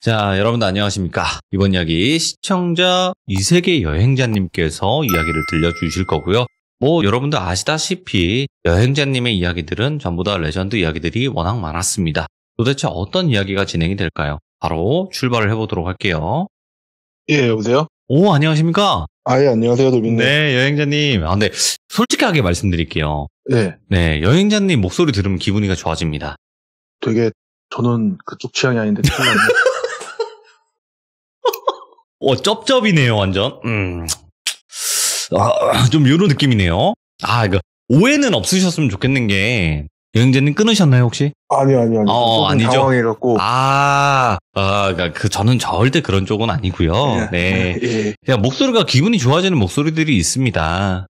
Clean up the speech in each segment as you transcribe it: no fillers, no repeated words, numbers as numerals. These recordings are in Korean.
자, 여러분들 안녕하십니까. 이번 이야기 시청자 이세계 여행자님께서 이야기를 들려주실 거고요. 여러분들 아시다시피 여행자님의 이야기들은 전부 다 레전드 이야기들이 워낙 많았습니다. 도대체 어떤 이야기가 진행이 될까요? 바로 출발을 해보도록 할게요. 예, 여보세요? 오, 안녕하십니까? 예, 안녕하세요, 돌빈님. 네, 여행자님. 근데 솔직하게 말씀드릴게요. 네. 네, 여행자님 목소리 들으면 기분이 좋아집니다. 되게, 저는 그쪽 취향이 아닌데, 큰일 났네. 쩝쩝이네요, 완전. 좀 요런 느낌이네요. 이거, 오해는 없으셨으면 좋겠는 게, 여행자님 끊으셨나요, 혹시? 아니요. 아니죠. 당황해갖고. 그러니까 저는 절대 그런 쪽은 아니고요. 네. 예. 그냥 목소리가 기분이 좋아지는 목소리들이 있습니다.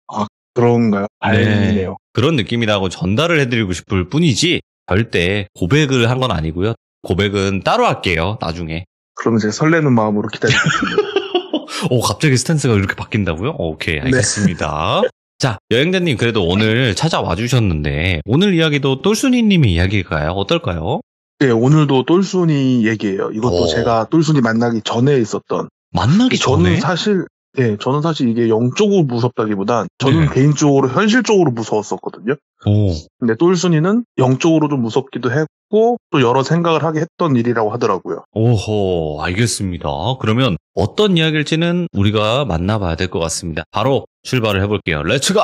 그런가요? 다행이네요. 네. 그런 느낌이라고 전달을 해드리고 싶을 뿐이지, 절대 고백을 한 건 아니고요. 고백은 따로 할게요, 나중에. 그러면 제가 설레는 마음으로 기다리겠습니다. 갑자기 스탠스가 이렇게 바뀐다고요? 오케이, 알겠습니다. 네. 자, 여행자님 그래도 오늘 찾아와 주셨는데 오늘 이야기도 똘순이님의 이야기일까요? 어떨까요? 네, 오늘도 똘순이 얘기예요. 이것도 제가 똘순이 만나기 전에 있었던. 만나기 전에? 저는 사실 이게 영적으로 무섭다기보단 저는 개인적으로 현실적으로 무서웠었거든요. 근데 똘순이는 영적으로 좀 무섭기도 했고 또 여러 생각을 하게 했던 일이라고 하더라고요. 오호, 알겠습니다. 그러면 어떤 이야기일지는 우리가 만나봐야 될 것 같습니다. 바로 출발을 해볼게요. 렛츠고!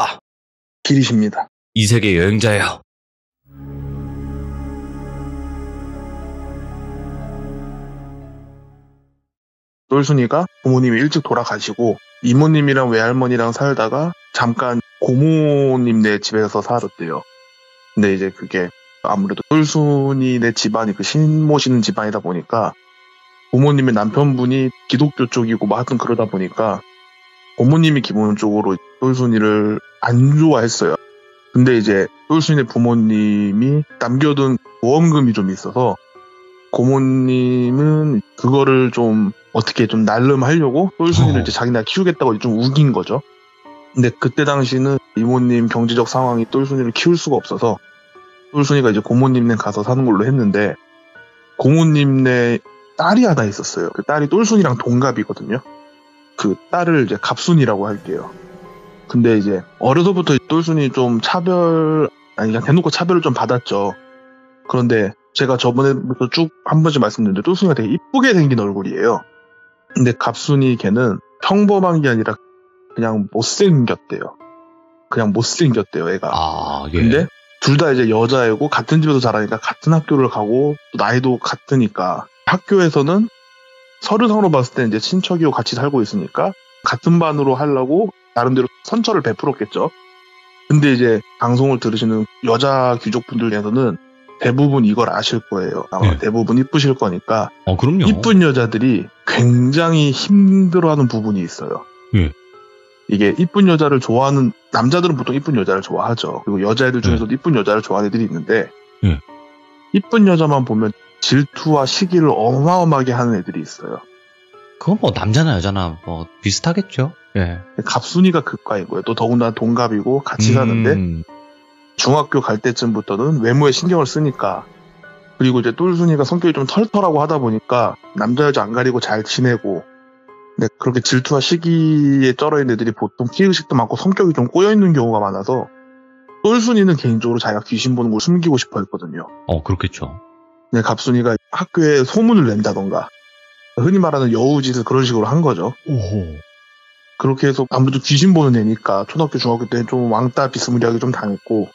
길이십니다. 이세계 여행자예요. 똘순이가 부모님이 일찍 돌아가시고 이모님이랑 외할머니랑 살다가 잠깐 고모님네 집에서 살았대요. 근데 이제 그게 아무래도 똘순이네 집안이 그 신모시는 집안이다 보니까 부모님의 남편분이 기독교 쪽이고 하여튼 그러다 보니까 부모님이 기본적으로 똘순이를 안 좋아했어요. 근데 이제 똘순이네 부모님이 남겨둔 보험금이 좀 있어서 고모님은 그거를 좀 어떻게 좀 날름하려고 똘순이를 이제 자기네가 키우겠다고 좀 우긴 거죠. 근데 그때 당시는 이모님 경제적 상황이 똘순이를 키울 수가 없어서 똘순이가 이제 고모님네 가서 사는 걸로 했는데 고모님네 딸이 하나 있었어요. 그 딸이 똘순이랑 동갑이거든요. 그 딸을 이제 갑순이라고 할게요. 근데 이제 어려서부터 똘순이 좀 그냥 대놓고 차별을 좀 받았죠. 그런데 제가 저번에부터 쭉 한 번씩 말씀드렸는데 똘순이가 되게 이쁘게 생긴 얼굴이에요. 근데 갑순이 걔는 평범한 게 아니라 그냥 못생겼대요. 애가. 예. 근데 둘 다 이제 여자애고 같은 집에서 자라니까 같은 학교를 가고 또 나이도 같으니까 학교에서는 서류상으로 봤을 때 이제 친척이고 같이 살고 있으니까 같은 반으로 하려고 나름대로 선처를 베풀었겠죠. 근데 이제 방송을 들으시는 여자 귀족분들 중에서는 대부분 이걸 아실 거예요. 아마 대부분 이쁘실 거니까. 그럼요. 이쁜 여자들이 굉장히 힘들어하는 부분이 있어요. 이게 이쁜 여자를 좋아하는 남자들은 보통 이쁜 여자를 좋아하죠. 그리고 여자애들 중에서도 이쁜 여자를 좋아하는 애들이 있는데 이쁜 여자만 보면 질투와 시기를 어마어마하게 하는 애들이 있어요. 그건 남자나 여자나 비슷하겠죠. 예. 갑순이가 극과이고요. 또 더군다나 동갑이고 같이 사는데 중학교 갈 때쯤부터는 외모에 신경을 쓰니까 그리고 이제 똘순이가 성격이 좀 털털하고 하다 보니까 남자 여자 안 가리고 잘 지내고 근데 그렇게 질투와 시기에 쩔어있는 애들이 보통 피의식도 많고 성격이 좀 꼬여있는 경우가 많아서 똘순이는 개인적으로 자기가 귀신 보는 걸 숨기고 싶어 했거든요. 그렇겠죠. 근데 갑순이가 학교에 소문을 낸다던가 흔히 말하는 여우짓을 그런 식으로 한 거죠. 오호. 그렇게 해서 아무래도 귀신 보는 애니까 초등학교 중학교 때는 좀 왕따 비스무리하게 좀 당했고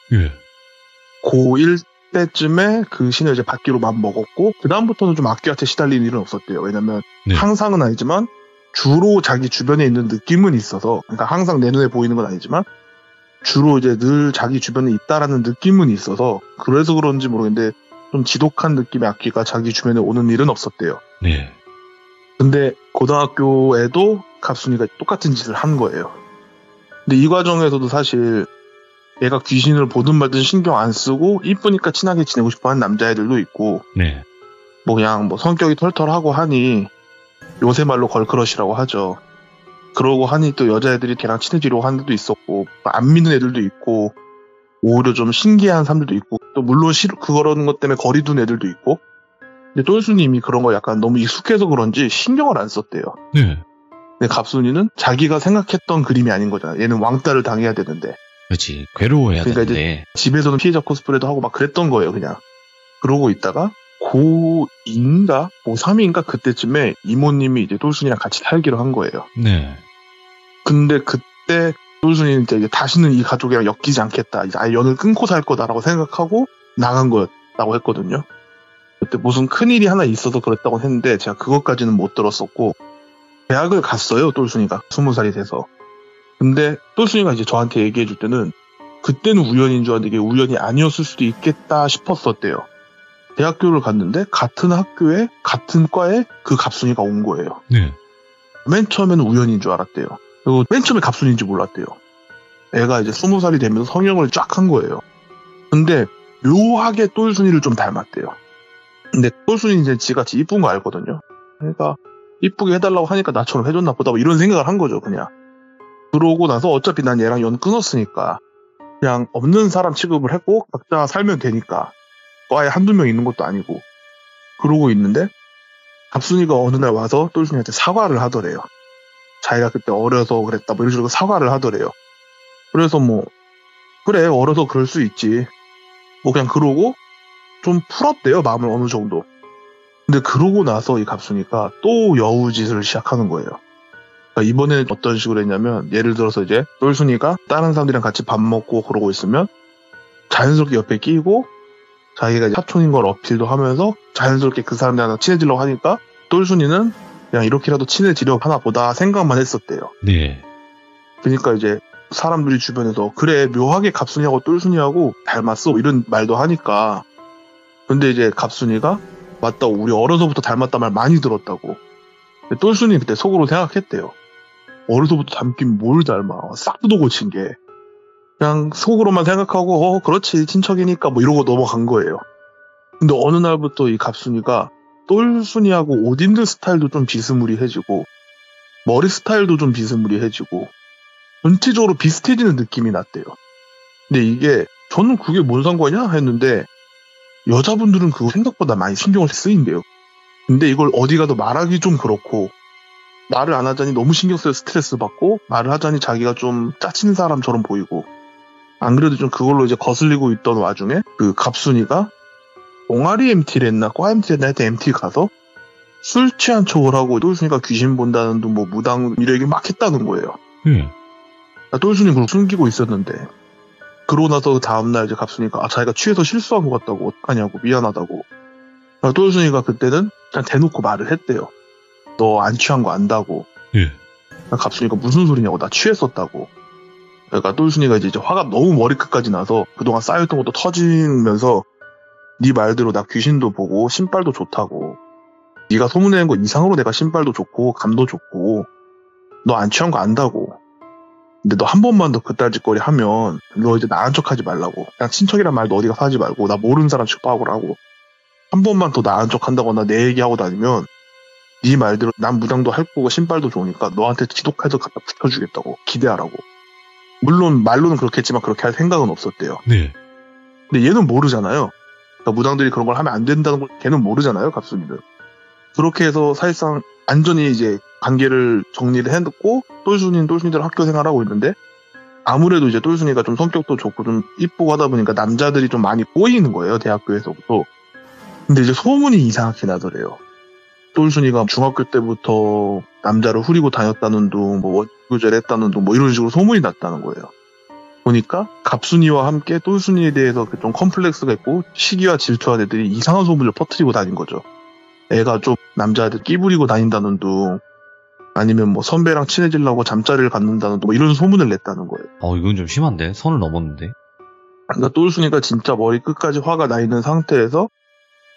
고1 때쯤에 그 신을 이제 받기로 맘먹었고 그 다음부터는 좀 악귀한테 시달리는 일은 없었대요. 왜냐면 항상은 아니지만 주로 자기 주변에 있는 느낌은 있어서 그러니까 항상 내 눈에 보이는 건 아니지만 주로 이제 늘 자기 주변에 있다라는 느낌은 있어서 그래서 그런지 모르겠는데 좀 지독한 느낌의 악귀가 자기 주변에 오는 일은 없었대요. 근데 고등학교에도 갑순이가 똑같은 짓을 한 거예요. 근데 이 과정에서도 사실 얘가 귀신을 보든 말든 신경 안 쓰고 이쁘니까 친하게 지내고 싶어하는 남자애들도 있고 그냥 성격이 털털하고 하니 요새 말로 걸크러시라고 하죠. 그러고 하니 또 여자애들이 걔랑 친해지려고 하는 애들도 있었고 안 믿는 애들도 있고 오히려 좀 신기한 사람들도 있고 또 물론 그러는 것 때문에 거리 둔 애들도 있고 근데 똘순님이 그런 거 약간 너무 익숙해서 그런지 신경을 안 썼대요. 네. 근데 갑순이는 자기가 생각했던 그림이 아닌 거잖아. 얘는 왕따를 당해야 되는데. 그렇지. 괴로워해야 그러니까 되는데. 이제 집에서는 피해자 코스프레도 하고 막 그랬던 거예요, 그냥. 그러고 있다가 고2인가 고3인가 그때쯤에 이모님이 이제 똘순이랑 같이 살기로 한 거예요. 네. 근데 그때 똘순이는 이제 다시는 이 가족이랑 엮이지 않겠다. 이제 아예 연을 끊고 살 거다라고 생각하고 나간 거였다고 했거든요. 그때 무슨 큰일이 하나 있어서 그랬다고 했는데 제가 그것까지는 못 들었었고 대학을 갔어요, 똘순이가. 20살이 돼서. 근데 똘순이가 이제 저한테 얘기해 줄 때는 그때는 우연인 줄 알았는데 이게 우연이 아니었을 수도 있겠다 싶었었대요. 대학교를 갔는데 같은 학교에 같은 과에 그 갑순이가 온 거예요. 네. 맨 처음에는 우연인 줄 알았대요. 그리고 맨 처음에 갑순인지 몰랐대요. 애가 이제 20살이 되면서 성형을 쫙 한 거예요. 근데 묘하게 똘순이를 좀 닮았대요. 근데 똘순이는 이제 지같이 이쁜 거 알거든요. 그러니까 이쁘게 해달라고 하니까 나처럼 해줬나 보다 뭐 이런 생각을 한 거죠, 그냥. 그러고 나서 어차피 난 얘랑 연 끊었으니까 그냥 없는 사람 취급을 했고 각자 살면 되니까 과에 한두 명 있는 것도 아니고 그러고 있는데 갑순이가 어느 날 와서 똘순이한테 사과를 하더래요. 자기가 그때 어려서 그랬다 뭐 이런 식으로 사과를 하더래요. 그래서 뭐 그래 어려서 그럴 수 있지 뭐 그냥 그러고 좀 풀었대요, 마음을 어느 정도. 근데 그러고 나서 이 갑순이가 또 여우짓을 시작하는 거예요. 그러니까 이번에는 어떤 식으로 했냐면 예를 들어서 이제 똘순이가 다른 사람들이랑 같이 밥 먹고 그러고 있으면 자연스럽게 옆에 끼고 자기가 이제 사촌인 걸 어필도 하면서 자연스럽게 그 사람들이랑 친해지려고 하니까 똘순이는 그냥 이렇게라도 친해지려고 하나 보다 생각만 했었대요. 네. 그러니까 이제 사람들이 주변에서 그래 묘하게 갑순이하고 똘순이하고 닮았어 이런 말도 하니까 근데 이제 갑순이가 맞다 우리 어려서부터 닮았단 말 많이 들었다고. 근데 똘순이 그때 속으로 생각했대요. 어려서부터 닮긴 뭘 닮아. 싹 뜯어 고친 게. 그냥 속으로만 생각하고 그렇지 친척이니까 뭐 이러고 넘어간 거예요. 근데 어느 날부터 이 갑순이가 똘순이하고 옷 입는 스타일도 좀 비스무리해지고 머리 스타일도 좀 비스무리해지고 전체적으로 비슷해지는 느낌이 났대요. 근데 이게 저는 그게 뭔 상관이야 했는데 여자분들은 그거 생각보다 많이 신경을 쓰인대요. 근데 이걸 어디 가도 말하기 좀 그렇고 말을 안 하자니 너무 신경 쓰여 스트레스 받고 말을 하자니 자기가 좀 짜친 사람처럼 보이고 안 그래도 좀 그걸로 이제 거슬리고 있던 와중에 그 갑순이가 동아리 MT를 했나 과 MT를 했나 하여튼 MT 가서 술 취한 척을 하고 똘순이가 귀신 본다는 둥 뭐 무당 이런 얘기 막 했다는 거예요. 똘순이 그걸 숨기고 있었는데 그러고 나서 다음날 이제 갑순이가 자기가 취해서 실수한 것 같다고 어떡하냐고 미안하다고. 똘순이가 그때는 그냥 대놓고 말을 했대요. 너 안 취한 거 안다고. 갑순이가 무슨 소리냐고 나 취했었다고. 그러니까 똘순이가 이제 화가 너무 머리끝까지 나서 그동안 쌓였던 것도 터지면서 네 말대로 나 귀신도 보고 신발도 좋다고. 네가 소문내는 거 이상으로 내가 신발도 좋고 감도 좋고 너 안 취한 거 안다고. 근데 너 한 번만 더 그딴 짓거리 하면 너 이제 나은 척하지 말라고. 그냥 친척이란 말도 어디 가서 하지 말고 나 모르는 사람 취급하고라고. 한 번만 더 나은 척 한다거나 내 얘기하고 다니면 네 말대로 난 무당도 할 거고 신발도 좋으니까 너한테 지독해서 갖다 붙여주겠다고. 기대하라고. 물론 말로는 그렇게 했지만 그렇게 할 생각은 없었대요. 네. 근데 얘는 모르잖아요. 그러니까 무당들이 그런 걸 하면 안 된다는 걸 걔는 모르잖아요, 갑순이는. 그렇게 해서 사실상 안전히 이제 관계를 정리를 해놓고 똘순이들 학교 생활하고 있는데 아무래도 이제 똘순이가 좀 성격도 좋고 좀 이쁘고 하다 보니까 남자들이 좀 많이 꼬이는 거예요, 대학교에서부터. 근데 이제 소문이 이상하게 나더래요. 똘순이가 중학교 때부터 남자를 후리고 다녔다는 둥, 뭐 원구절 했다는 둥, 뭐 이런 식으로 소문이 났다는 거예요. 보니까 갑순이와 함께 똘순이에 대해서 좀 컴플렉스가 있고 시기와 질투한 애들이 이상한 소문을 퍼뜨리고 다닌 거죠. 애가 좀 남자애들 끼부리고 다닌다는 둥, 아니면 뭐 선배랑 친해지려고 잠자리를 갖는다는 둥, 뭐 이런 소문을 냈다는 거예요. 이건 좀 심한데? 선을 넘었는데? 그러니까 똘순이가 진짜 머리 끝까지 화가 나 있는 상태에서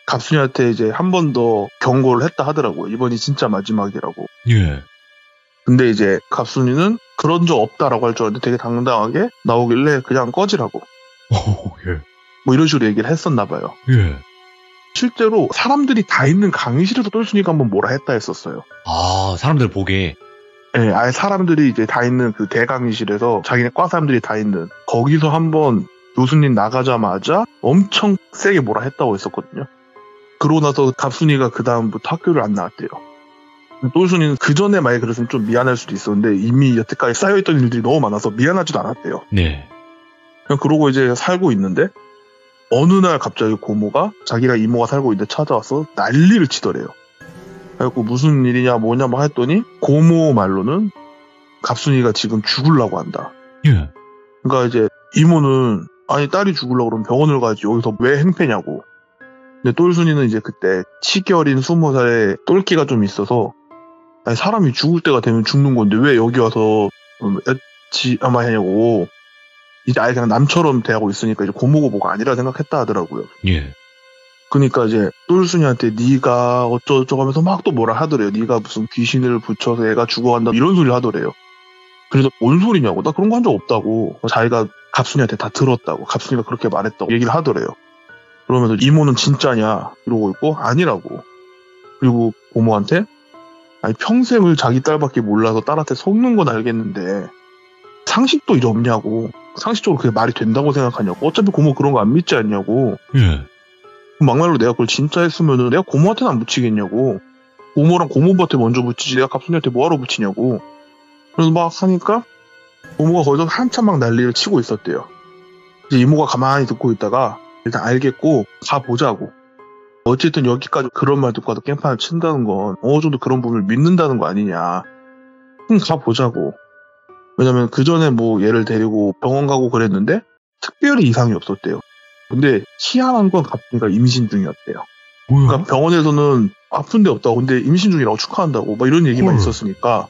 갑순이한테 이제 한 번 더 경고를 했다 하더라고요. 이번이 진짜 마지막이라고. 예. 근데 이제 갑순이는 그런 적 없다라고 할 줄 알았는데 되게 당당하게 나오길래 그냥 꺼지라고. 예. 뭐 이런 식으로 얘기를 했었나 봐요. 예. 실제로 사람들이 다 있는 강의실에서 똘순이가 한번 뭐라 했다 했었어요. 사람들 보게. 네, 아예 사람들이 이제 다 있는 그 대강의실에서 자기네 과 사람들이 다 있는 거기서 한번 교수님 나가자마자 엄청 세게 뭐라 했다고 했었거든요. 그러고 나서 갑순이가 그 다음부터 학교를 안 나왔대요. 똘순이는 그 전에 만약에 그랬으면 좀 미안할 수도 있었는데 이미 여태까지 쌓여있던 일들이 너무 많아서 미안하지도 않았대요. 네. 그냥 그러고 이제 살고 있는데 어느 날 갑자기 고모가 자기가 이모가 살고 있는데 찾아와서 난리를 치더래요. 그래갖고 무슨 일이냐 뭐냐 뭐 했더니 고모 말로는 갑순이가 지금 죽으려고 한다. 예. 그러니까 이제 이모는 아니 딸이 죽으려고 그러면 병원을 가야지 여기서 왜 행패냐고. 근데 똘순이는 이제 그때 치결인 20살에 똘끼가 좀 있어서 아니 사람이 죽을 때가 되면 죽는 건데 왜 여기 와서 아마 하냐고. 이제 아예 그냥 남처럼 대하고 있으니까 이제 고모고모가 아니라 생각했다 하더라고요. 예. 그러니까 이제 똘순이한테 네가 어쩌고저쩌고 하면서 막 또 뭐라 하더래요. 네가 무슨 귀신을 붙여서 애가 죽어간다 이런 소리를 하더래요. 그래서 뭔 소리냐고. 나 그런 거 한 적 없다고. 자기가 갑순이한테 다 들었다고. 갑순이가 그렇게 말했다고 얘기를 하더래요. 그러면서 이모는 진짜냐 이러고 있고 아니라고. 그리고 고모한테 아니 평생을 자기 딸밖에 몰라서 딸한테 속는 건 알겠는데 상식도 이제 없냐고. 상식적으로 그게 말이 된다고 생각하냐고. 어차피 고모 그런 거 안 믿지 않냐고. 예. 막말로 내가 그걸 진짜 했으면은 내가 고모한테는 안 붙이겠냐고. 고모랑 고모한테 먼저 붙이지 내가 갑순이한테 뭐하러 붙이냐고. 그래서 막 하니까 고모가 거기서 한참 막 난리를 치고 있었대요. 이제 이모가 가만히 듣고 있다가 일단 알겠고 가보자고. 어쨌든 여기까지 그런 말 듣고 와도 깽판을 친다는 건 어느 정도 그런 부분을 믿는다는 거 아니냐. 그럼 가보자고. 왜냐면 그 전에 뭐 얘를 데리고 병원 가고 그랬는데 특별히 이상이 없었대요. 근데 희한한 건 갑순이가 임신 중이었대요. 뭐야? 그러니까 병원에서는 아픈 데 없다고 근데 임신 중이라고 축하한다고 막 이런 얘기만 있었으니까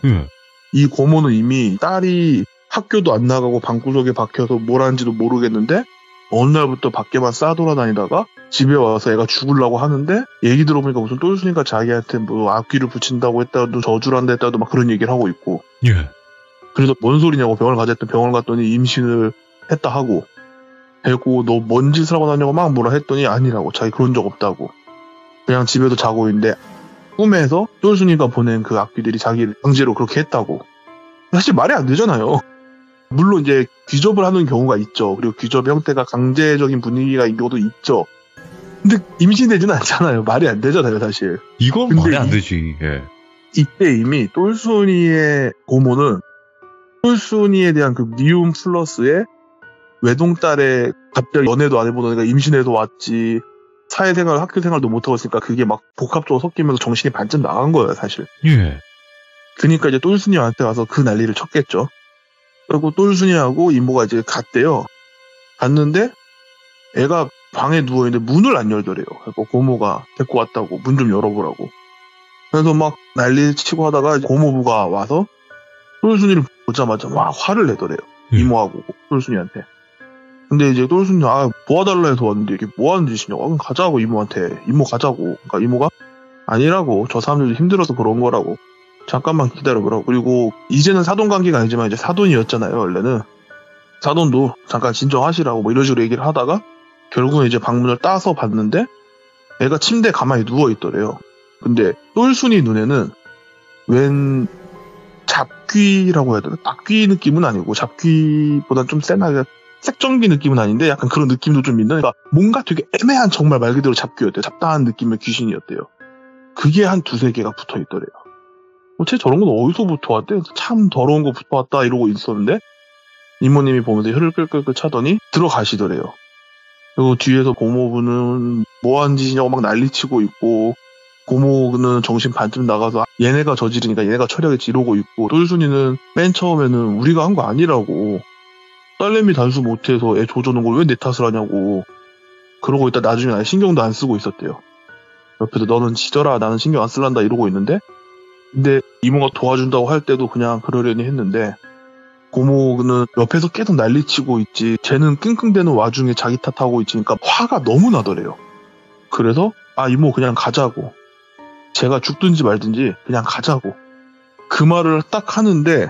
이 고모는 이미 딸이 학교도 안 나가고 방구석에 박혀서 뭘 하는지도 모르겠는데 어느 날부터 밖에만 싸돌아다니다가 집에 와서 애가 죽으려고 하는데 얘기 들어보니까 무슨 똘순이가 자기한테 뭐 악귀를 붙인다고 했다도 저주란다 했다도 막 그런 얘기를 하고 있고. 예. 그래서 뭔 소리냐고 병원을 가자 했더니 병원을 갔더니 임신을 했다 하고 그리고 너 뭔 짓을 하고 다냐고 막 뭐라 했더니 아니라고. 자기 그런 적 없다고. 그냥 집에도 자고 있는데 꿈에서 똘순이가 보낸 그 악귀들이 자기를 강제로 그렇게 했다고. 사실 말이 안 되잖아요. 물론 이제 귀접을 하는 경우가 있죠. 그리고 귀접 형태가 강제적인 분위기가 있는 경우도 있죠. 근데 임신되지는 않잖아요. 말이 안 되잖아요, 사실. 이건 말이 안 되지. 예. 이때 이미 똘순이의 고모는 똘순이에 대한 그 미움 플러스에 외동딸에 갑자기 연애도 안 해보던 애가 임신해서 왔지. 사회생활, 학교생활도 못하고 있으니까 그게 막 복합적으로 섞이면서 정신이 반쯤 나간 거예요, 사실. 예. 그러니까 이제 똘순이한테 와서 그 난리를 쳤겠죠. 그리고 똘순이하고 이모가 이제 갔대요. 갔는데 애가 방에 누워있는데 문을 안 열더래요. 그래서 고모가 데리고 왔다고 문 좀 열어보라고. 그래서 막 난리 치고 하다가 고모부가 와서 똘순이를 보자마자 막 화를 내더래요. 이모하고 똘순이한테. 근데 이제 똘순이 도와달라 해서 왔는데 이게 뭐 하는 짓이냐고. 그럼 가자고 이모한테. 이모 가자고. 그러니까 이모가 아니라고. 저 사람들이 힘들어서 그런 거라고. 잠깐만 기다려보라고. 그리고 이제는 사돈관계가 아니지만 이제 사돈이었잖아요. 원래는. 사돈도 잠깐 진정하시라고 뭐 이런 식으로 얘기를 하다가 결국은 이제 방문을 따서 봤는데 애가 침대에 가만히 누워있더래요. 근데 똘순이 눈에는 웬 잡귀라고 해야 되나? 악귀 느낌은 아니고 잡귀보단 좀 세나 색정기 느낌은 아닌데 약간 그런 느낌도 좀 있는. 그러니까 뭔가 되게 애매한 정말 말 그대로 잡귀였대요. 잡다한 느낌의 귀신이었대요. 그게 한 두세 개가 붙어있더래요. 쟤 저런 건 어디서부터 왔대? 참 더러운 거 붙어왔다 이러고 있었는데 이모님이 보면서 혀를 끌끌끌 차더니 들어가시더래요. 그리고 뒤에서 고모부는 뭐하는 짓이냐고 막 난리치고 있고 고모는 정신 반쯤 나가서 얘네가 저지르니까 얘네가 처리하겠지 이러고 있고 똘순이는 맨 처음에는 우리가 한 거 아니라고 딸내미 단수 못해서 애 조져놓은 걸 왜 내 탓을 하냐고 그러고 있다 나중에 아예 신경도 안 쓰고 있었대요. 옆에서 너는 지져라 나는 신경 안 쓸란다 이러고 있는데 근데 이모가 도와준다고 할 때도 그냥 그러려니 했는데 고모는 옆에서 계속 난리치고 있지 쟤는 끙끙대는 와중에 자기 탓하고 있으니까 화가 너무 나더래요. 그래서 이모 그냥 가자고 제가 죽든지 말든지 그냥 가자고 그 말을 딱 하는데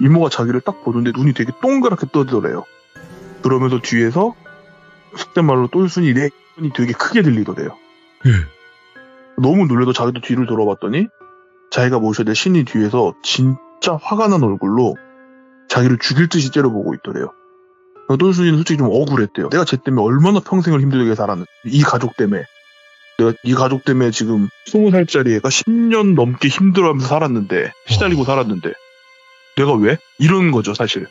이모가 자기를 딱 보는데 눈이 되게 동그랗게 떠지더래요. 그러면서 뒤에서 속된 말로 똘순이 내 눈이 되게 크게 들리더래요. 너무 놀라서 자기도 뒤를 돌아봤더니 자기가 모셔야 될 신이 뒤에서 진짜 화가 난 얼굴로 자기를 죽일 듯이 째려보고 있더래요. 똘순이는 솔직히 좀 억울했대요. 내가 쟤 때문에 얼마나 평생을 힘들게 살았는데 이 가족 때문에 내가 이 가족 때문에 지금 20살짜리 애가 10년 넘게 힘들어하면서 살았는데, 시달리고 살았는데, 내가 왜? 이런 거죠, 사실.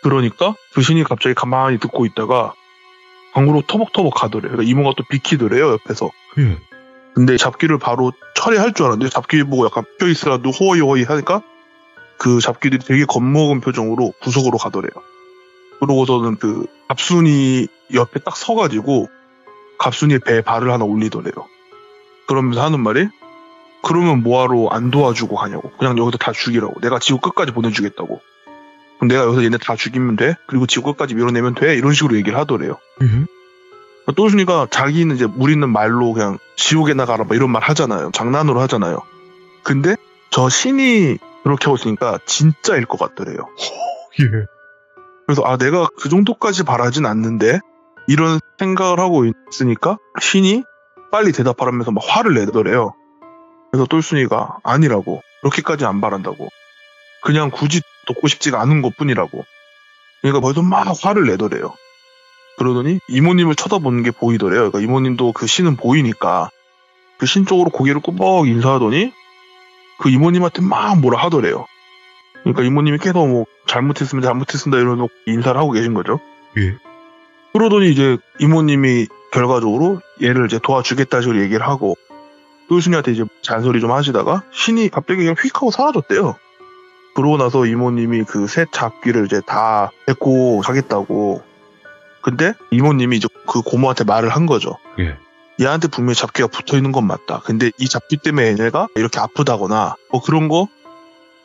그러니까 그 신이 갑자기 가만히 듣고 있다가 방으로 터벅터벅 가더래요. 그러니까 이모가 또 비키더래요, 옆에서. 근데 잡기를 바로 처리할 줄 알았는데 잡기 보고 약간 껴있으라도 호이호이 하니까 그 잡기들이 되게 겁먹은 표정으로 구석으로 가더래요. 그러고서는 그 갑순이 옆에 딱 서가지고 갑순이의 배에 발을 하나 올리더래요. 그러면서 하는 말이 그러면 뭐하러 안 도와주고 가냐고. 그냥 여기서 다 죽이라고. 내가 지구 끝까지 보내주겠다고. 그럼 내가 여기서 얘네 다 죽이면 돼? 그리고 지구 끝까지 밀어내면 돼? 이런 식으로 얘기를 하더래요. 또순이가 자기는 이제 우리는 말로 그냥 지옥에 나가라 뭐 이런 말 하잖아요. 장난으로 하잖아요. 근데 저 신이 그렇게 하고 있으니까 진짜일 것 같더래요. 예. 그래서 내가 그 정도까지 바라진 않는데 이런 생각을 하고 있으니까 신이 빨리 대답하라면서 막 화를 내더래요. 그래서 똘순이가 아니라고. 그렇게까지 안 바란다고. 그냥 굳이 돕고 싶지가 않은 것뿐이라고. 그러니까 벌써 막 화를 내더래요. 그러더니 이모님을 쳐다보는 게 보이더래요. 그러니까 이모님도 그 신은 보이니까 그 신 쪽으로 고개를 꾹 인사하더니 그 이모님한테 막 뭐라 하더래요. 그러니까 이모님이 계속 뭐 잘못했습니다 이러고 인사를 하고 계신 거죠. 예. 그러더니 이제 이모님이 결과적으로 얘를 이제 도와주겠다 식으로 얘기를 하고 똘순이한테 이제 잔소리 좀 하시다가 신이 갑자기 그냥 휙 하고 사라졌대요. 그러고 나서 이모님이 그 새 잡기를 이제 다 데리고 가겠다고. 근데 이모님이 이제 그 고모한테 말을 한 거죠. 예. 얘한테 분명히 잡기가 붙어있는 건 맞다. 근데 이 잡기 때문에 얘네가 이렇게 아프다거나 뭐 그런 거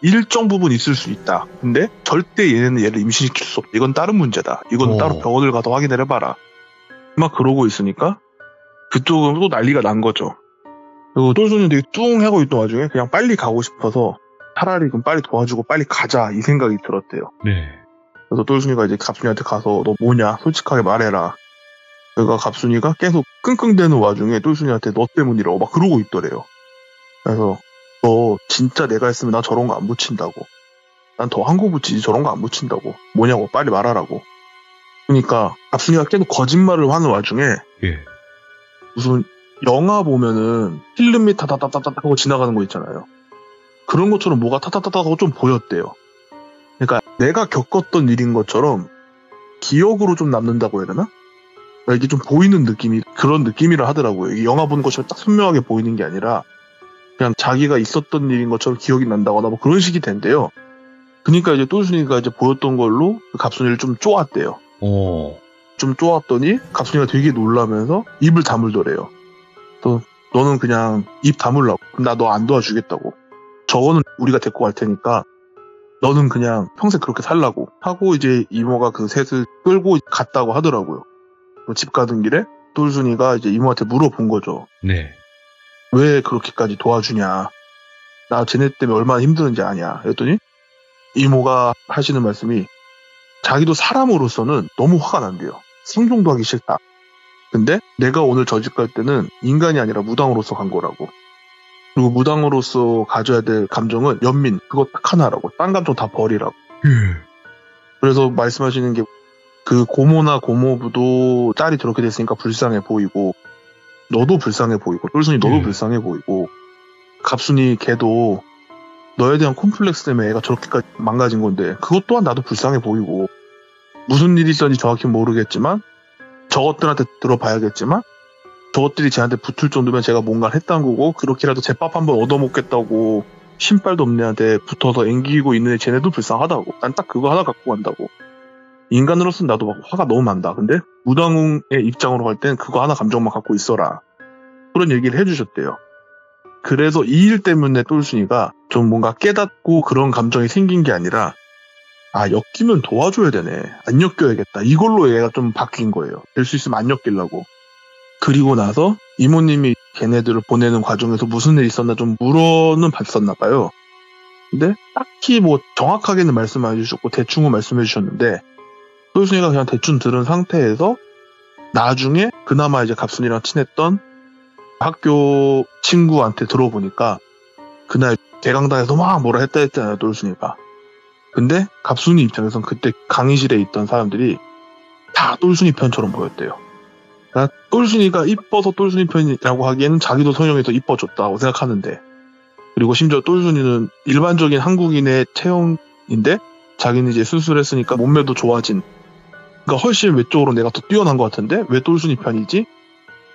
일정 부분 있을 수 있다. 근데 절대 얘네는 얘를 임신시킬 수 없다. 이건 다른 문제다. 이건 따로 병원을 가서 확인을 해봐라. 막 그러고 있으니까 그쪽은 또 난리가 난 거죠. 그리고 똘순이는 되게 뚱하고 있던 와중에 그냥 빨리 가고 싶어서 차라리 그럼 빨리 도와주고 빨리 가자 이 생각이 들었대요. 네. 그래서 똘순이가 이제 갑순이한테 가서 너 뭐냐 솔직하게 말해라. 그러니까 갑순이가 계속 끙끙대는 와중에 똘순이한테 너 때문이라고 막 그러고 있더래요. 그래서 너 진짜 내가 했으면 나 저런 거 안 붙인다고. 난 더 한 거 붙이지 저런 거 안 붙인다고. 뭐냐고 빨리 말하라고. 그러니까 갑순이가 계속 거짓말을 하는 와중에 예. 무슨 영화 보면은 필름이 타다다다다 하고 지나가는 거 있잖아요. 그런 것처럼 뭐가 타다다다 하고 좀 보였대요. 그러니까 내가 겪었던 일인 것처럼 기억으로 좀 남는다고 해야 되나? 그러니까 이게 좀 보이는 느낌이 그런 느낌이라 하더라고요. 이게 영화 보는 것처럼 딱 선명하게 보이는 게 아니라 그냥 자기가 있었던 일인 것처럼 기억이 난다거나 뭐 그런 식이 된대요. 그러니까 이제 똘순이가 이제 보였던 걸로 그 갑순이를 좀 쪼았대요. 좀 쪼았더니 갑순이가 되게 놀라면서 입을 다물더래요. 또 너는 그냥 입 다물라고. 나 너 안 도와주겠다고. 저거는 우리가 데리고 갈 테니까 너는 그냥 평생 그렇게 살라고 하고 이제 이모가 그 셋을 끌고 갔다고 하더라고요. 집 가던 길에 똘순이가 이제 이모한테 물어본 거죠. 네. 왜 그렇게까지 도와주냐. 나 쟤네 때문에 얼마나 힘드는지 아냐. 그랬더니 이모가 하시는 말씀이 자기도 사람으로서는 너무 화가 난대요. 상종도 하기 싫다. 근데 내가 오늘 저 집 갈 때는 인간이 아니라 무당으로서 간 거라고. 그리고 무당으로서 가져야 될 감정은 연민, 그거 딱 하나라고. 딴 감정 다 버리라고. 그래서 말씀하시는 게 그 고모나 고모부도 딸이 저렇게 됐으니까 불쌍해 보이고 너도 불쌍해 보이고 똘순이 너도 불쌍해 보이고 갑순이 걔도 너에 대한 콤플렉스 때문에 애가 저렇게까지 망가진 건데 그것 또한 나도 불쌍해 보이고 무슨 일이 있었는지 정확히 모르겠지만 저것들한테 들어봐야겠지만 저것들이 쟤한테 붙을 정도면 제가 뭔가를 했다는 거고 그렇게라도 제 밥 한번 얻어먹겠다고 신발도 없는 애한테 붙어서 앵기고 있는 애 쟤네도 불쌍하다고. 난 딱 그거 하나 갖고 간다고. 인간으로서는 나도 막 화가 너무 난다. 근데 무당의 입장으로 갈 땐 그거 하나 감정만 갖고 있어라. 그런 얘기를 해주셨대요. 그래서 이 일 때문에 똘순이가 좀 뭔가 깨닫고 그런 감정이 생긴 게 아니라 엮이면 도와줘야 되네. 안 엮여야겠다. 이걸로 얘가 좀 바뀐 거예요. 될 수 있으면 안 엮이려고. 그리고 나서 이모님이 걔네들을 보내는 과정에서 무슨 일 있었나 좀 물어는 봤었나 봐요. 근데 딱히 뭐 정확하게는 말씀 안 해주셨고 대충은 말씀해 주셨는데 똘순이가 그냥 대충 들은 상태에서 나중에 그나마 이제 갑순이랑 친했던 학교 친구한테 들어보니까 그날 대강당에서 막 뭐라 했잖아요 똘순이가. 근데 갑순이 입장에선 그때 강의실에 있던 사람들이 다 똘순이 편처럼 보였대요. 똘순이가 이뻐서 똘순이 편이라고 하기에는 자기도 성형해서 이뻐졌다고 생각하는데, 그리고 심지어 똘순이는 일반적인 한국인의 체형인데 자기는 이제 수술했으니까 몸매도 좋아진, 그러니까 훨씬 외적으로 내가 더 뛰어난 것 같은데 왜 똘순이 편이지?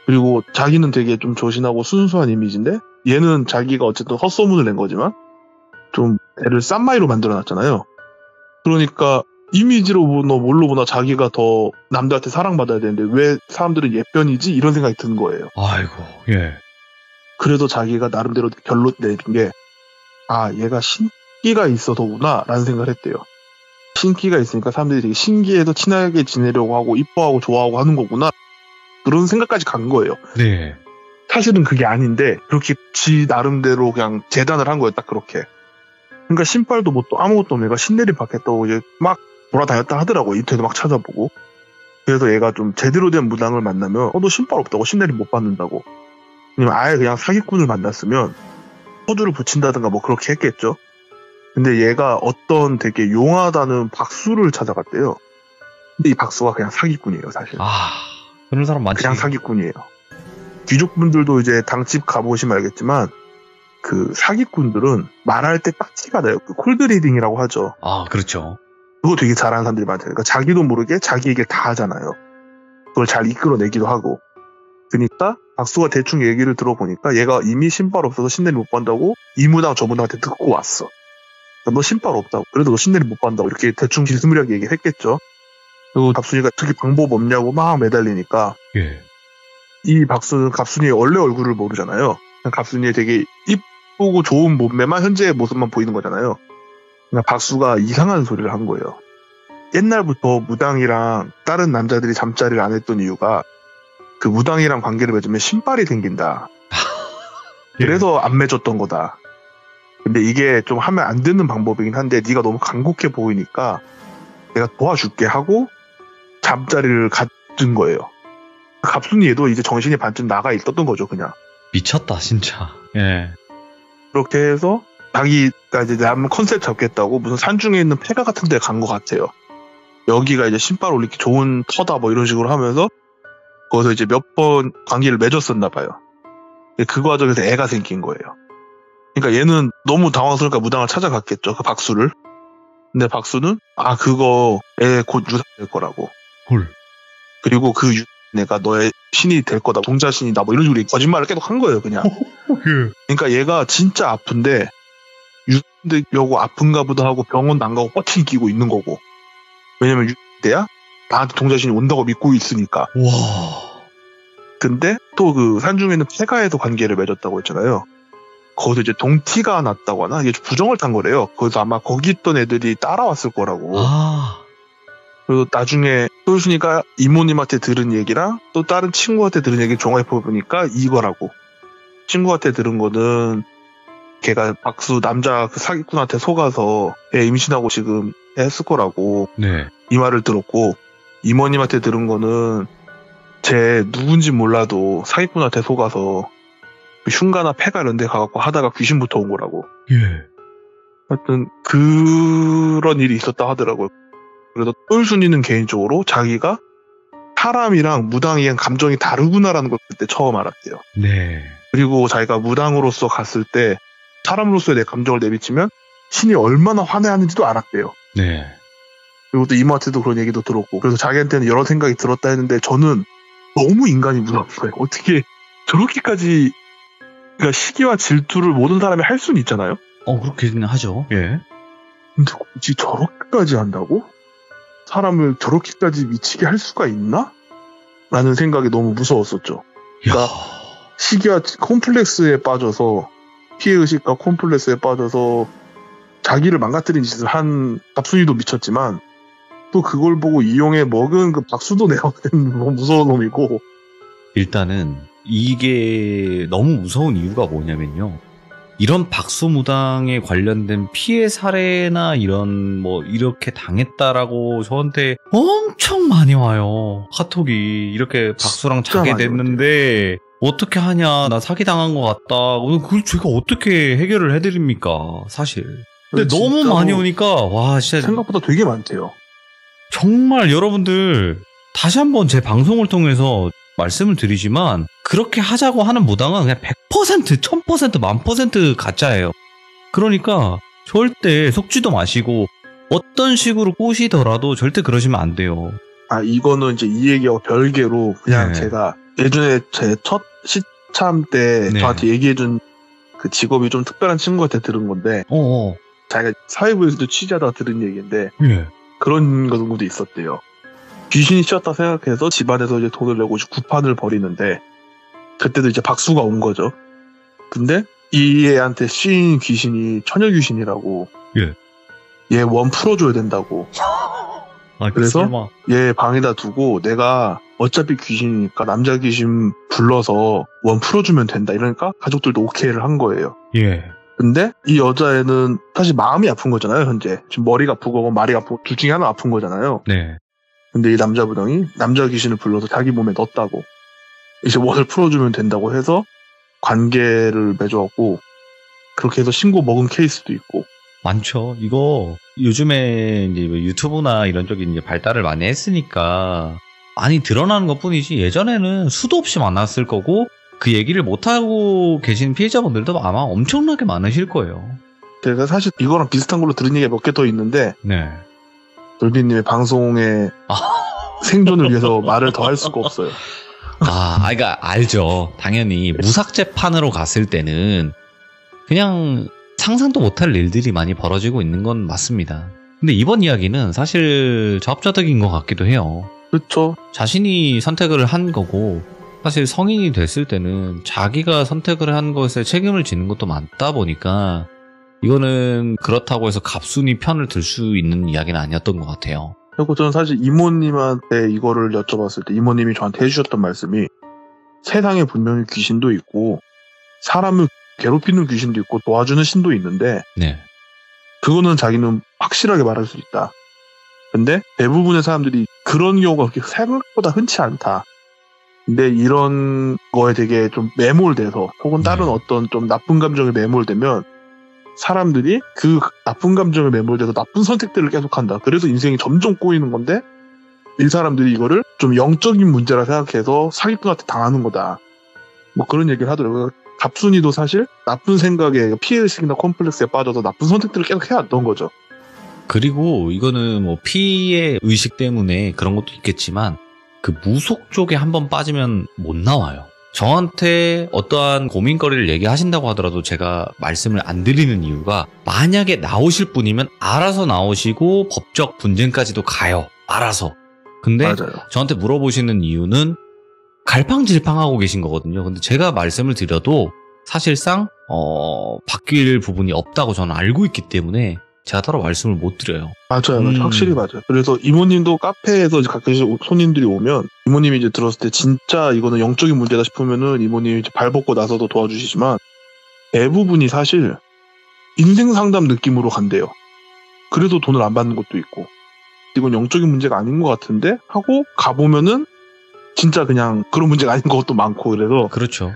그리고 자기는 되게 좀 조신하고 순수한 이미지인데 얘는 자기가 어쨌든 헛소문을 낸 거지만 좀 애를 쌈마이로 만들어놨잖아요. 그러니까 이미지로 보나 뭘로 보나 자기가 더 남들한테 사랑받아야 되는데 왜 사람들은 얘편이지? 이런 생각이 든 거예요. 아이고, 예. 그래도 자기가 나름대로 결론 내린 게, 아, 얘가 신기가 있어서구나 라는 생각을 했대요. 신기가 있으니까 사람들이 되게 신기해서 친하게 지내려고 하고 이뻐하고 좋아하고 하는 거구나, 그런 생각까지 간 거예요. 네. 사실은 그게 아닌데 그렇게 지 나름대로 그냥 재단을 한 거예요. 딱 그렇게. 그러니까 신발도 뭐 또 아무것도 없는 애가 신내림 받겠다고 이제 막 돌아다녔다 하더라고요. 인터넷 막 찾아보고. 그래서 얘가 좀 제대로 된 무당을 만나면 너 신발 없다고 신내림 못 받는다고, 아니면 아예 그냥 사기꾼을 만났으면 호두를 붙인다든가 뭐 그렇게 했겠죠. 근데 얘가 어떤 되게 용하다는 박수를 찾아갔대요. 근데 이 박수가 그냥 사기꾼이에요, 사실. 아, 그런 사람 많지. 그냥 사기꾼이에요. 귀족분들도 이제 당집 가보시면 알겠지만 그 사기꾼들은 말할 때 딱 티가 나요. 그 콜드리딩이라고 하죠. 아, 그렇죠. 그거 되게 잘하는 사람들이 많아요. 그러니까 자기도 모르게 자기 얘기를 다 하잖아요. 그걸 잘 이끌어내기도 하고. 그러니까 박수가 대충 얘기를 들어보니까 얘가 이미 신발 없어서 신내림 못 받는다고 이 무당 저 무당한테 듣고 왔어. 그러니까 너 신발 없다고, 그래도 너 신내림 못 받는다고 이렇게 대충 비스무리하게 얘기했겠죠. 그리고 갑순이가 특히 방법 없냐고 막 매달리니까, 예. 이 박수는 갑순이의 원래 얼굴을 모르잖아요. 갑순이의 되게 이쁘고 좋은 몸매만, 현재의 모습만 보이는 거잖아요. 그러니까 박수가 이상한 소리를 한 거예요. 옛날부터 무당이랑 다른 남자들이 잠자리를 안 했던 이유가 그 무당이랑 관계를 맺으면 신발이 생긴다. 그래서 안 맺었던 거다. 근데 이게 좀 하면 안 되는 방법이긴 한데 네가 너무 간곡해 보이니까 내가 도와줄게 하고 잠자리를 갖은 거예요. 갑순이 얘도 이제 정신이 반쯤 나가 있었던 거죠, 그냥. 미쳤다, 진짜. 예. 그렇게 해서 자기가 이제 남 컨셉 잡겠다고 무슨 산중에 있는 폐가 같은 데 간 것 같아요. 여기가 이제 신발 올리기 좋은 터다 뭐 이런 식으로 하면서 거기서 이제 몇 번 관계를 맺었었나 봐요. 그 과정에서 애가 생긴 거예요. 그러니까 얘는 너무 당황스러우니까 무당을 찾아갔겠죠, 그 박수를. 근데 박수는 그거 애 곧 유산될 거라고. 헐. 그리고 그 내가 너의 신이 될 거다, 동자신이다 뭐 이런 식으로 거짓말을 계속 한 거예요, 그냥. 그러니까 얘가 진짜 아픈데 유산되려고 아픈가 보다 하고 병원 안 가고 버팅 끼고 있는 거고. 왜냐면 유산돼야 나한테 동자신이 온다고 믿고 있으니까. 와. 근데 또 그 산중에는 폐가에서 관계를 맺었다고 했잖아요. 거기서 이제 동티가 났다고 하나? 이게 부정을 탄 거래요. 거기서 아마 거기 있던 애들이 따라왔을 거라고. 그리고 나중에 똘순이가 이모님한테 들은 얘기랑 또 다른 친구한테 들은 얘기 종합해보니까 이거라고. 친구한테 들은 거는 걔가 박수 남자 그 사기꾼한테 속아서 애 임신하고 지금 했을 거라고. 네. 이 말을 들었고, 이모님한테 들은 거는 쟤 누군지 몰라도 사기꾼한테 속아서 흉가나 폐가 이런 데 가갖고 하다가 귀신부터 온 거라고. 예. 하여튼 그런 일이 있었다 하더라고요. 그래서 똘순이는 개인적으로 자기가 사람이랑 무당이랑 감정이 다르구나라는 걸 그때 처음 알았대요. 네. 그리고 자기가 무당으로서 갔을 때 사람으로서의 내 감정을 내비치면 신이 얼마나 화내하는지도 알았대요. 네. 그리고 또 이모한테도 그런 얘기도 들었고, 그래서 자기한테는 여러 생각이 들었다 했는데 저는 너무 인간이 무서운 거예요. 어떻게 저렇게까지, 그러니까 시기와 질투를 모든 사람이 할 수는 있잖아요. 그렇긴 하죠. 예. 근데 굳이 저렇게까지 한다고? 사람을 저렇게까지 미치게 할 수가 있나? 라는 생각이 너무 무서웠었죠. 그러니까 시기와 콤플렉스에 빠져서, 피해의식과 콤플렉스에 빠져서 자기를 망가뜨린 짓을 한 갑순이도 미쳤지만 또 그걸 보고 이용해 먹은 그 박수도 내가 너무 무서운 놈이고. 일단은 이게 너무 무서운 이유가 뭐냐면요, 이런 박수무당에 관련된 피해 사례나 이런 뭐 이렇게 당했다라고 저한테 엄청 많이 와요. 카톡이 이렇게 박수랑 자게 됐는데 어떻게 하냐, 나 사기당한 것 같다. 그걸 제가 어떻게 해결을 해드립니까, 사실. 근데 너무 많이 오니까 와, 진짜 생각보다 되게 많대요. 정말 여러분들 다시 한번 제 방송을 통해서 말씀을 드리지만 그렇게 하자고 하는 무당은 그냥 100%, 1000%, 1000% 가짜예요. 그러니까 절대 속지도 마시고 어떤 식으로 꼬시더라도 절대 그러시면 안 돼요. 아, 이거는 이제 이 얘기와 별개로 그냥 제가 예전에 제 첫 시참 때 저한테 얘기해준 그 직업이 좀 특별한 친구한테 들은 건데 자기가 사회부에서도 취재하다가 들은 얘기인데 그런 경우도 있었대요. 귀신이 씌었다 생각해서 집안에서 이제 돈을 내고 구판을 벌이는데 그때도 이제 박수가 온 거죠. 근데 이 애한테 씌인 귀신이 처녀 귀신이라고 얘 원 풀어줘야 된다고. 그래서 얘 방에다 두고 내가 어차피 귀신이니까 남자 귀신 불러서 원 풀어주면 된다 이러니까 가족들도 오케이를 한 거예요. 근데 이 여자애는 사실 마음이 아픈 거잖아요. 현재 지금 머리가 아프고 말이 아프고 둘 중에 하나 아픈 거잖아요. 근데 이 남자 무당이 남자 귀신을 불러서 자기 몸에 넣었다고 이제 원을 풀어주면 된다고 해서 관계를 맺어갖고 그렇게 해서 신고 먹은 케이스도 있고. 많죠. 이거 요즘에 이제 유튜브나 이런 쪽이 이제 발달을 많이 했으니까 많이 드러나는 것뿐이지 예전에는 수도 없이 많았을 거고 그 얘기를 못하고 계신 피해자분들도 아마 엄청나게 많으실 거예요. 제가 사실 이거랑 비슷한 걸로 들은 얘기가 몇 개 더 있는데 돌비님의 방송에 생존을 위해서 말을 더 할 수가 없어요. 그러니까 알죠. 당연히 무삭제판으로 갔을 때는 그냥 상상도 못할 일들이 많이 벌어지고 있는 건 맞습니다. 근데 이번 이야기는 사실 자업자득인 것 같기도 해요. 그렇죠. 자신이 선택을 한 거고 사실 성인이 됐을 때는 자기가 선택을 한 것에 책임을 지는 것도 많다 보니까 이거는 그렇다고 해서 갑순이 편을 들 수 있는 이야기는 아니었던 것 같아요. 그리고 저는 사실 이모님한테 이거를 여쭤봤을 때 이모님이 저한테 해주셨던 말씀이 세상에 분명히 귀신도 있고 사람을 괴롭히는 귀신도 있고 도와주는 신도 있는데 그거는 자기는 확실하게 말할 수 있다. 근데 대부분의 사람들이 그런 경우가 그렇게 생각보다 흔치 않다. 근데 이런 거에 되게 좀 매몰돼서 혹은 다른 어떤 좀 나쁜 감정에 매몰되면 사람들이 그 나쁜 감정에 매몰돼서 나쁜 선택들을 계속한다. 그래서 인생이 점점 꼬이는 건데 이 사람들이 이거를 좀 영적인 문제라 생각해서 사기꾼한테 당하는 거다. 뭐 그런 얘기를 하더라고요. 갑순이도 사실 나쁜 생각에 피해의식이나 컴플렉스에 빠져서 나쁜 선택들을 계속 해왔던 거죠. 그리고 이거는 뭐 피해 의식 때문에 그런 것도 있겠지만 그 무속 쪽에 한번 빠지면 못 나와요. 저한테 어떠한 고민거리를 얘기하신다고 하더라도 제가 말씀을 안 드리는 이유가 만약에 나오실 분이면 알아서 나오시고 법적 분쟁까지도 가요. 알아서. 근데 맞아요. 저한테 물어보시는 이유는 갈팡질팡하고 계신 거거든요. 근데 제가 말씀을 드려도 사실상 바뀔 부분이 없다고 저는 알고 있기 때문에 제가 따로 말씀을 못 드려요. 맞아요. 확실히 맞아요. 그래서 이모님도 카페에서 가끔씩 손님들이 오면 이모님이 이제 들었을 때 진짜 이거는 영적인 문제다 싶으면은 이모님이 이제 발 벗고 나서도 도와주시지만 대부분이 사실 인생 상담 느낌으로 간대요. 그래도 돈을 안 받는 것도 있고 이건 영적인 문제가 아닌 것 같은데 하고 가보면은 진짜 그냥 그런 문제가 아닌 것도 많고 그래서 그렇죠.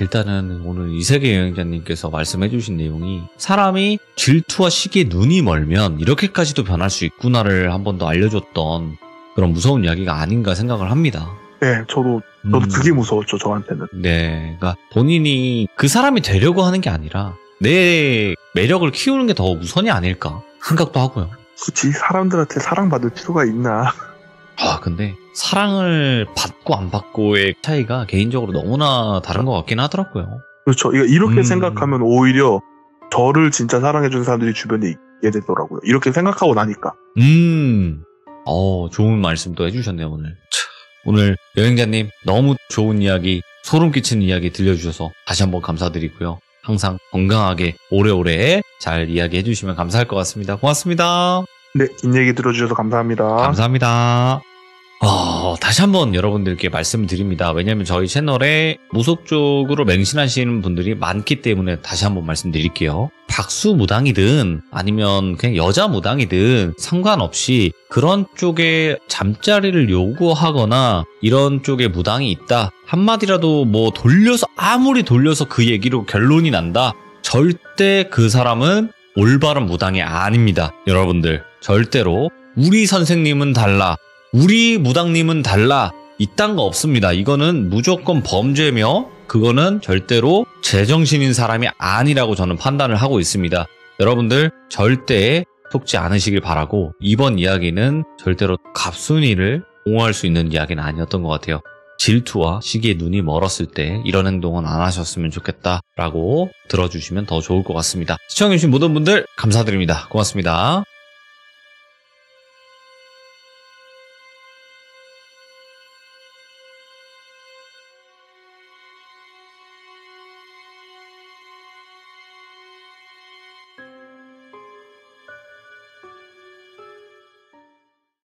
일단은 오늘 이세계 여행자님께서 말씀해주신 내용이 사람이 질투와 시기에 눈이 멀면 이렇게까지도 변할 수 있구나를 한 번 더 알려줬던 그런 무서운 이야기가 아닌가 생각을 합니다. 네, 저도 그게 무서웠죠, 저한테는. 네, 그러니까 본인이 그 사람이 되려고 하는 게 아니라 내 매력을 키우는 게 더 우선이 아닐까 생각도 하고요. 굳이 사람들한테 사랑받을 필요가 있나? 근데 사랑을 받고 안 받고의 차이가 개인적으로 너무나 다른 것 같긴 하더라고요. 그렇죠. 이렇게 생각하면 오히려 저를 진짜 사랑해주는 사람들이 주변에 있게 되더라고요. 이렇게 생각하고 나니까. 좋은 말씀도 해주셨네요, 오늘. 오늘 여행자님 너무 좋은 이야기, 소름 끼치는 이야기 들려주셔서 다시 한번 감사드리고요. 항상 건강하게 오래오래 잘 이야기해 주시면 감사할 것 같습니다. 고맙습니다. 네, 긴 얘기 들어주셔서 감사합니다. 감사합니다. 다시 한번 여러분들께 말씀을 드립니다. 왜냐하면 저희 채널에 무속 쪽으로 맹신하시는 분들이 많기 때문에 다시 한번 말씀드릴게요. 박수 무당이든 아니면 그냥 여자 무당이든 상관없이 그런 쪽에 잠자리를 요구하거나 이런 쪽에 무당이 있다. 한마디라도 뭐 아무리 돌려서 그 얘기로 결론이 난다. 절대 그 사람은 올바른 무당이 아닙니다. 여러분들 절대로 우리 선생님은 달라. 우리 무당님은 달라. 이딴 거 없습니다. 이거는 무조건 범죄며 그거는 절대로 제정신인 사람이 아니라고 저는 판단을 하고 있습니다. 여러분들 절대 속지 않으시길 바라고 이번 이야기는 절대로 갑순이를 옹호할 수 있는 이야기는 아니었던 것 같아요. 질투와 시기에 눈이 멀었을 때 이런 행동은 안 하셨으면 좋겠다라고 들어주시면 더 좋을 것 같습니다. 시청해주신 모든 분들 감사드립니다. 고맙습니다.